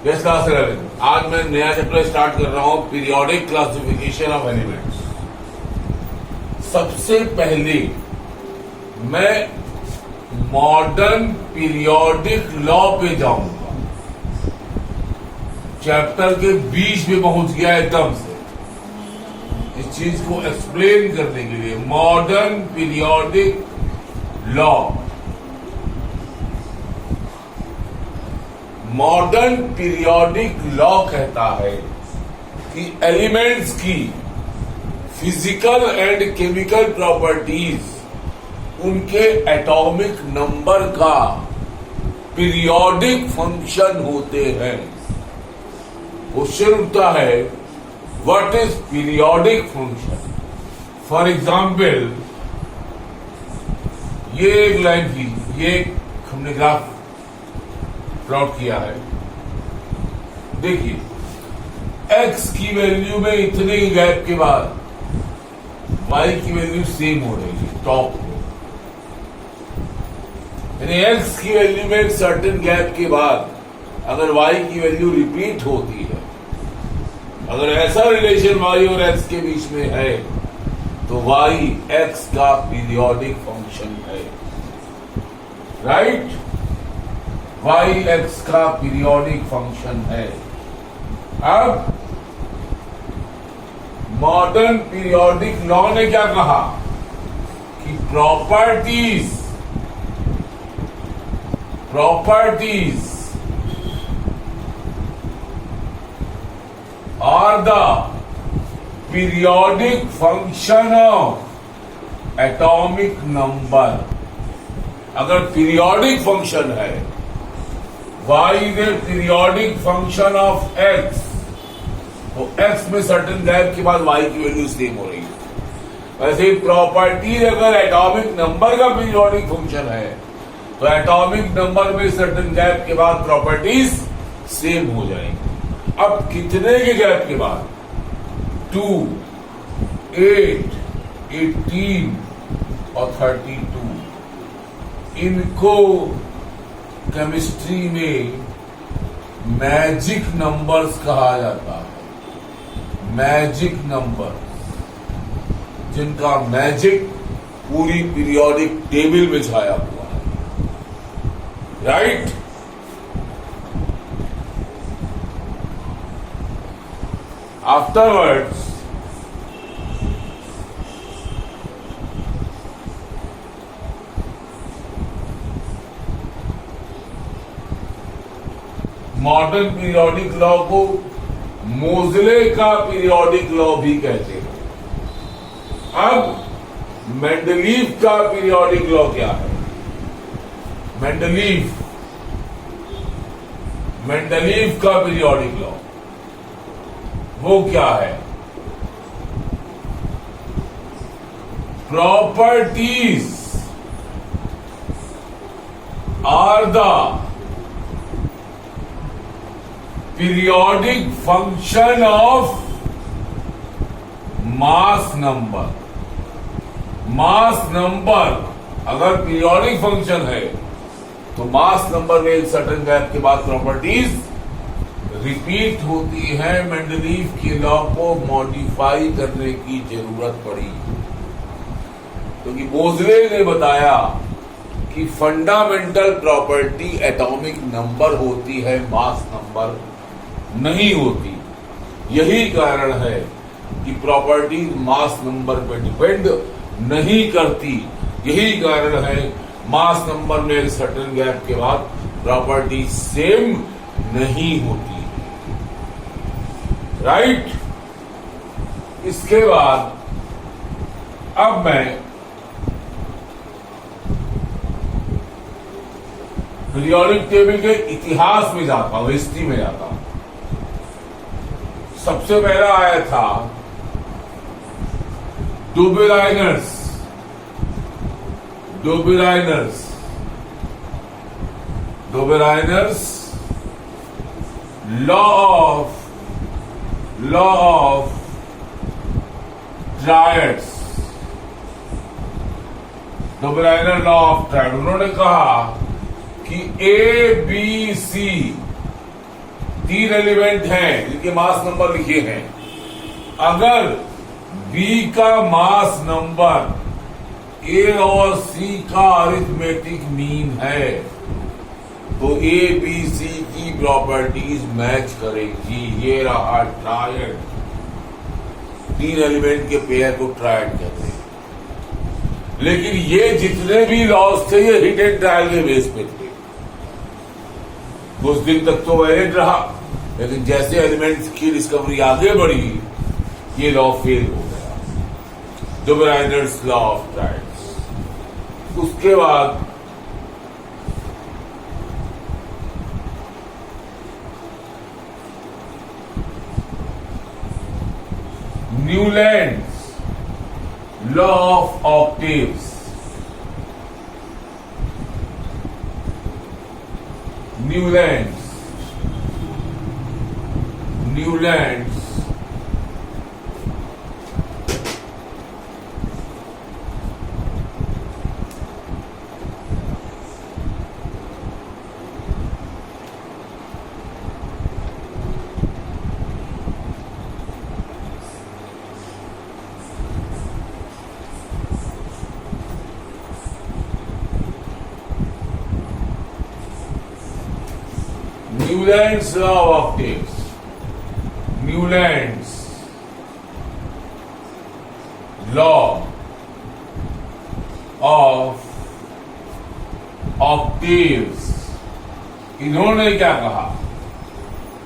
Yes class 11 आज मैं नया चैप्टर स्टार्ट कर रहा हूं पीरियोडिक क्लासिफिकेशन ऑफ एलिमेंट्स। सबसे पहले मैं मॉडर्न पीरियोडिक लॉ पे जाऊंगा। चैप्टर के बीच में पहुंच गया एकदम से इस चीज को एक्सप्लेन करने के लिए। Modern periodic law, modern periodic law कहता है कि एलिमेंट्स की फिजिकल एंड केमिकल प्रॉपर्टीज उनके एटॉमिक नंबर का पीरियोडिक फंक्शन होते हैं। क्वेश्चन उठता है what is periodic function. For example ये एक लाइन थी, ये हमने ग्राफ प्लॉट किया है। देखिए x की वैल्यू में इतने गैप के बाद y की वैल्यू सेम हो रही है टॉप में, यानी x की वैल्यू में एक सर्टेन गैप के बाद अगर y की वैल्यू रिपीट होती है, अगर ऐसा रिलेशन y और x के बीच में है तो y x का पीरियोडिक फंक्शन है। राइट, y x का पीरियोडिक फंक्शन है। अब मॉडर्न पीरियोडिक लॉ ने क्या कहा कि properties are the periodic function of atomic number. अगर पीरियोडिक फंक्शन है y is a periodic function of x, तो x में सर्टेन गैप के बाद y की वैल्यू सेम हो रही है। वैसे ही प्रॉपर्टी अगर एटॉमिक नंबर का पीरियोडिक फंक्शन है तो एटॉमिक नंबर में सर्टेन गैप के बाद प्रॉपर्टीज सेम हो जाएंगी। अब कितने के गैप के बाद? 2, 8, 18 और 32। इनको केमिस्ट्री में मैजिक नंबर्स कहा जाता है। मैजिक नंबर्स, जिनका मैजिक पूरी पीरियोडिक टेबल में छाया हुआ है। Right, afterwards modern periodic law को मोज़ले का पीरियोडिक लॉ भी कहते हैं। अब मेंडलीव का पीरियोडिक लॉ क्या है? मेंडलीव का पीरियोडिक लॉ वो क्या है? Properties are the periodic function of mass number. Mass number अगर पीरियोडिक फंक्शन है तो मास नंबर में एक सर्टेन गैप के बाद प्रॉपर्टीज रिपीट होती है। मेंडलीव के लॉ को मॉडिफाई करने की जरूरत पड़ी क्योंकि मोज़ले ने बताया कि फंडामेंटल प्रॉपर्टी एटॉमिक नंबर होती है, मास नंबर नहीं होती। यही कारण है कि प्रॉपर्टी मास नंबर पर डिपेंड नहीं करती। यही कारण है मास नंबर में एक सर्टेन गैप के बाद प्रॉपर्टी सेम नहीं होती। राइट, इसके बाद अब मैं पीरियोडिक टेबल के इतिहास में जाता हूं, हिस्ट्री में जाता हूं। सबसे पहला आया था Dobereiner's law of triads. Dobereiner law of triad. उन्होंने कहा कि ए बी सी 3 एलिमेंट हैं जिनके मास नंबर लिखे हैं। अगर बी का मास नंबर ए और सी का अरिथमेटिक मीन है तो ए बी सी की प्रॉपर्टीज मैच करेगी। ये रहा ट्रायड। 3 एलिमेंट के पेयर को ट्रायड कहते हैं। लेकिन ये जितने भी लॉस थे ये हिट एंड ट्रायल के बेस पे थे। कुछ दिन तक तो वैलिड रहा, लेकिन जैसे एलिमेंट्स की डिस्कवरी आगे बढ़ी ये लॉ फेल हो गया, जो ब्राइडर्स लॉ ऑफ ट्रायड्स। उसके बाद Newlands law of octaves. Newlands Newland's law of octaves. Newland's law of octaves. इन्होंने क्या कहा?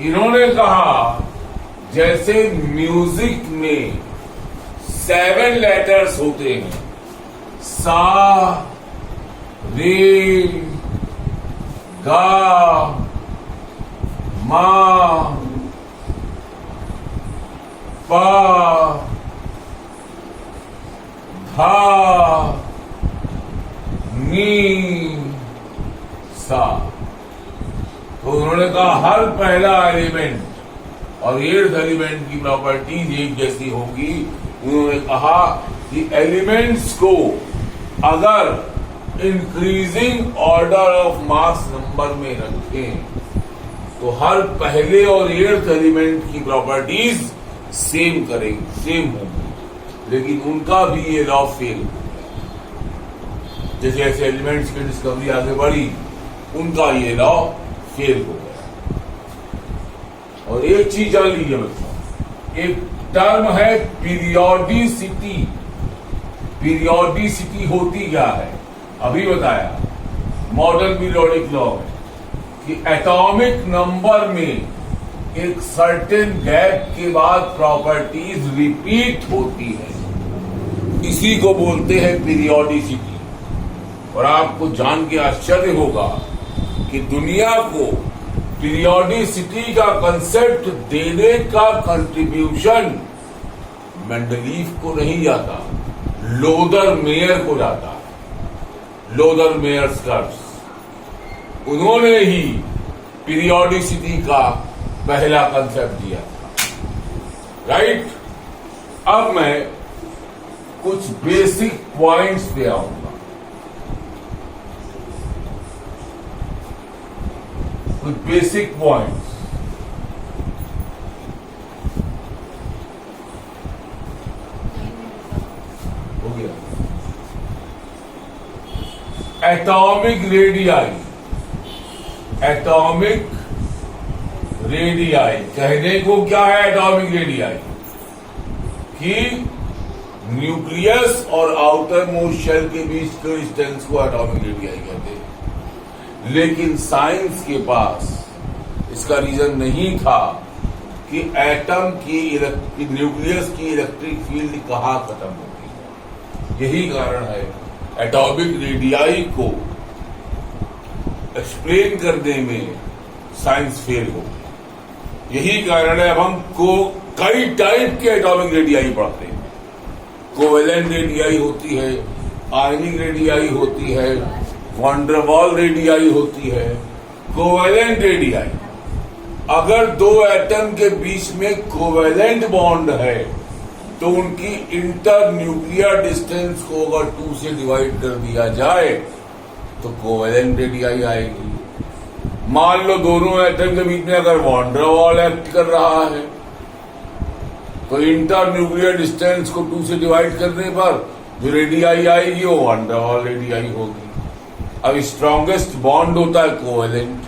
इन्होंने कहा जैसे म्यूजिक में 7 लेटर्स होते हैं, सा, रे, गा, मा, पा, धा, नी, सा। तो उन्होंने कहा हर पहला एलिमेंट और 8th एलिमेंट की प्रॉपर्टीज एक जैसी होगी। उन्होंने कहा कि एलिमेंट्स को अगर increasing order of mass number में रखें तो हर पहले और 8th एलिमेंट की प्रॉपर्टीज सेम करेंगी, सेम होंगी। लेकिन उनका भी ये लॉ फेल हो गया। जैसे जैसे एलिमेंट्स की डिस्कवरी आगे बढ़ी उनका ये लॉ फेल हो गया। और एक चीज जान लीजिए बच्चों, एक टर्म है पीरियोडिसिटी। पीरियोडिसिटी होती क्या है? अभी बताया, मॉडर्न पीरियोडिक लॉ है कि एटॉमिक नंबर में एक सर्टेन गैप के बाद प्रॉपर्टीज रिपीट होती है, इसी को बोलते हैं पीरियोडिसिटी। और आपको जान के आश्चर्य होगा कि दुनिया को पीरियोडिसिटी का कंसेप्ट देने का कंट्रीब्यूशन मेंडलीफ को नहीं जाता, लोदर मेयर को जाता है। लोदर मेयर्स कर्व्स, उन्होंने ही पीरियोडिसिटी का पहला कंसेप्ट दिया था। राइट? अब मैं कुछ बेसिक पॉइंट्स पे आऊंगा। कुछ बेसिक पॉइंट्स। हो गया। Atomic radii. एटॉमिक रेडियाई कहने को क्या है? एटॉमिक रेडियाई कि न्यूक्लियस और आउटर मोस्ट शेल के बीच के डिस्टेंस को एटॉमिक रेडियाई कहते हैं। लेकिन साइंस के पास इसका रीजन नहीं था कि एटम की न्यूक्लियस की इलेक्ट्रिक फील्ड कहाँ खत्म होती है। यही कारण है एटॉमिक रेडियाई को एक्सप्लेन करने में साइंस फेल हो गई। यही कारण है अब हम कई टाइप के एटॉमिक रेडियाई पढ़ते हैं। कोवेलेंट रेडियाई होती है, आयनिक रेडियाई होती है, वॉन्डरवॉल रेडियाई होती है। कोवेलेंट रेडियाई, अगर दो एटम के बीच में कोवेलेंट बॉन्ड है तो उनकी इंटर न्यूक्लियर डिस्टेंस को अगर 2 से डिवाइड कर दिया जाए तो कोवेलेंट रेडियाई आएगी। मान लो दोनों एटम के बीच में अगर वॉन डेर वॉल एक्ट कर रहा है तो इंटर न्यूक्लियर डिस्टेंस को 2 से डिवाइड करने पर जो रेडियाई आएगी वो वॉन डेर वॉल रेडियाई होगी। अब स्ट्रॉन्गेस्ट बॉन्ड होता है कोवेलेंट,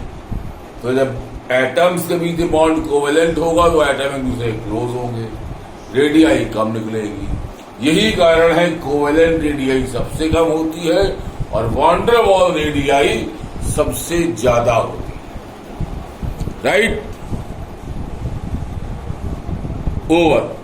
तो जब एटम्स के बीच बॉन्ड कोवेलेंट होगा तो एटम एक दूसरे क्लोज होंगे, रेडियाई कम निकलेगी। यही कारण है कोवेलेंट रेडियाई सबसे कम होती है और वॉन डेर वॉल रेडियाई सबसे ज्यादा होती है। Right, over.